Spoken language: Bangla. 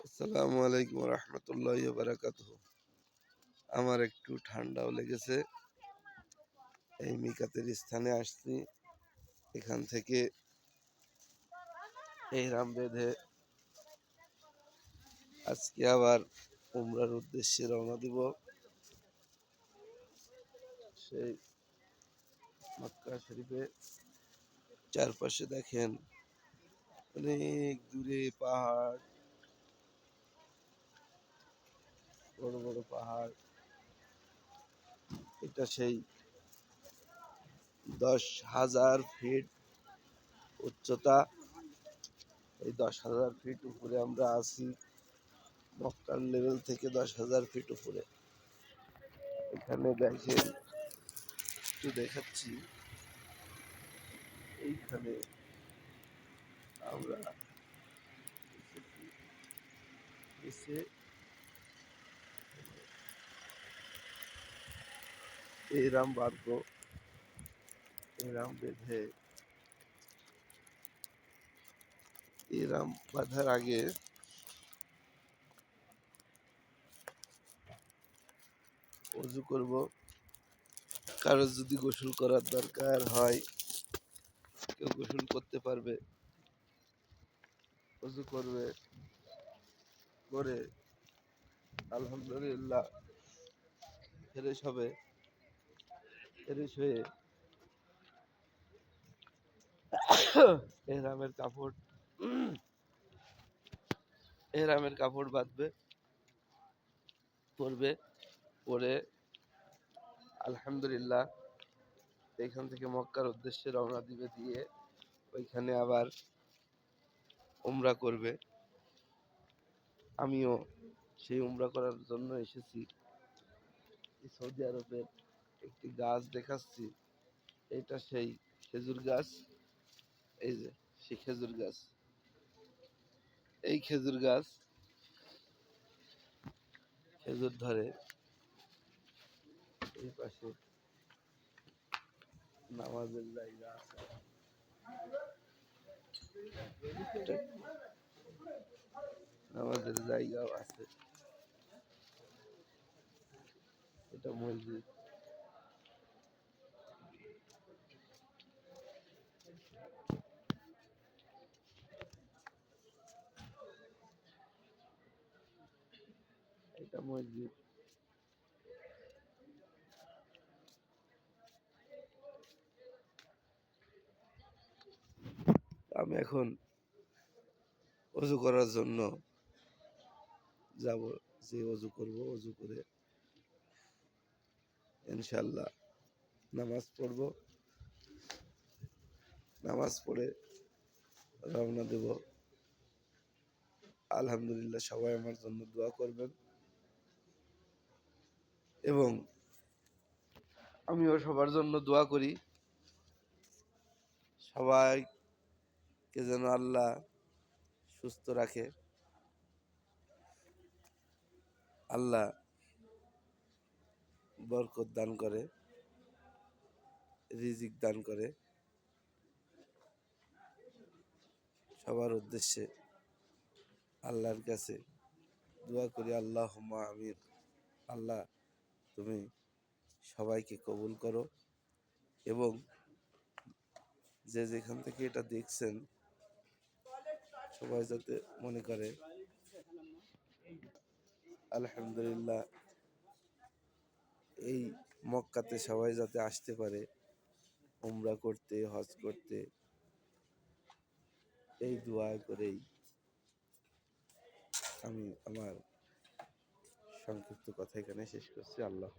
আসসালামু আলাইকুম রহমতুল্লাহ বারাকাতুহু। আমার একটু ঠান্ডাও লেগেছে। এই মিকাতের স্থানে আসছি। এখান থেকে ইহরাম বেঁধে আজকে আবার উমরার উদ্দেশ্যে রওনা দিব। সেই মক্কা শরীফে চারপাশে দেখেন অনেক দূরে পাহাড়, বড় বড় পাহাড়। এটা সেই 10,000 ফিট উচ্চতা। এই 10,000 ফিট উপরে আমরা আছি, মক্কার লেভেল থেকে 10,000 ফিট উপরে। এখানে দেখেন, একটু দেখাচ্ছি। এইখানে আমরা এসে এরাম বাঁধবো। এরাম বেঁধে এরাম বাঁধার আগে ওযু করব। কারো যদি গোসল করার দরকার হয়, কেউ গোসল করতে পারবে। ওযু করবে, করে আলহামদুলিল্লাহ ফ্রেশ হবে। ফ্রেশ হয়ে এহরামের কাপড় বাঁধবে, পরবে। পরে আলহামদুলিল্লাহ এখান থেকে মক্কার উদ্দেশ্যে রওনা দিবে। দিয়ে ওইখানে আবার উমরা করবে। আমিও সেই উমরা করার জন্য এসেছি। সৌদি আরবের একটি গাছ দেখাচ্ছি। এটা সেই খেজুর গাছ। এই যে সেই খেজুর গাছ। এই খেজুর গাছ খেজুর ধরে। এই পাশে নামাজের জায়গা আছে। নামাজের জায়গাও আছে। এটা মসজিদ। এটা মসজিদ। আমি এখন ওযু করার জন্য যাব। যে ওযু করব, ওযু করে ইনশাআল্লাহ নামাজ পড়ব। নামাজ পড়ে রওনা দেব। আলহামদুলিল্লাহ সবাই আমার জন্য দোয়া করবেন এবং আমিও সবার জন্য দোয়া করি। সবাইকে যেন আল্লাহ সুস্থ রাখে, আল্লাহ বরকত দান করে, রিজিক দান করে। সবার উদ্দেশ্যে আল্লাহর কাছে দোয়া করি, আল্লাহুম্মা আমিন। আল্লাহ তুমি সবাইকে কবুল করো এবং যে যেখান থেকে এটা দেখছেন সবাই যাতে মনে করে আলহামদুলিল্লাহ এই মক্কাতে সবাই যাতে আসতে পারে উমরা করতে, হজ করতে। এই দোয়া করেই আমি আমার সংক্ষিপ্ত কথা এখানে শেষ করছি। আল্লাহ।